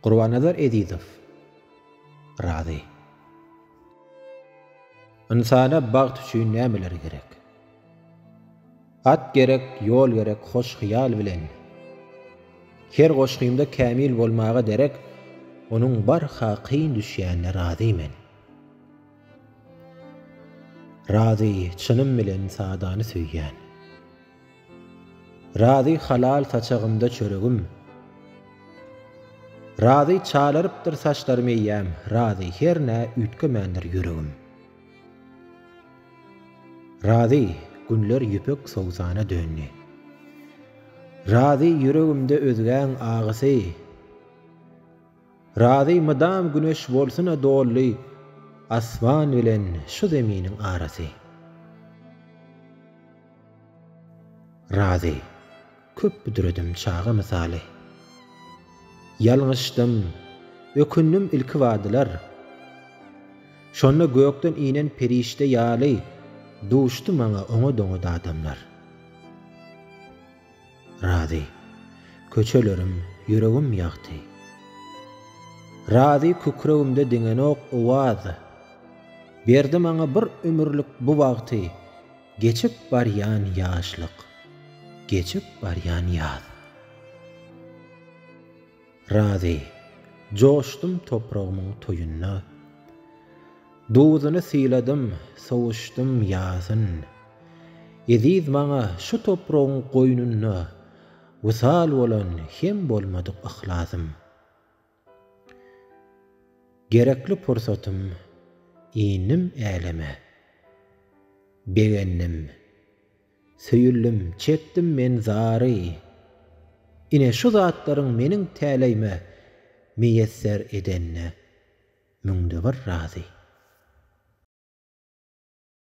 Gurbanazar Edizov. Razy. Insana bagt üçin nämeler gerek? At gerek, yol gerek, hoş hyal bilen. Her goşgymda kämil bolmaga derek, onuň bar haqyn düşýänine razymen. Razy çynym bilen sadany söýýän. Razy halal saçagymda çöregim. Razy çalarypdyr saçlarym eýýäm, razy her nä ütgemendir yüregim. Razy günler ýüpek sowzana dönni. Razy yüregimde özgäň agasy. Razy mydam güneş bolsyna dolly, asman bilen şu zeminiň arasy. Razy köp büdüredim çağa misaly. Yalňyşdym, ökünnym ilki wadylar. Şonda gökden inen perişte ýaly, duşdy maňa oňa-doňa adamlar. Razy, köçelerim, yüregim ýagty. Razy kükregimde diňenok owaz. Berdi maňa bir ömürlük bu wagty, geçip barýan ýaşlyk, geçip barýan ýaz. Razy, joşdum toprağymyň toýunna. Duzyny syladım, sowuşdum ýazyn. Ediz maňa şu toprağyň goýnuna, wysal bolan hem bolmadyk ihlasym. Gerekli pursatym, inim äleme. Begennim, söýüldim, çekdim men zary. Ine şu zatlaryň meniň täleýme meýesser edenne müňde bir razy.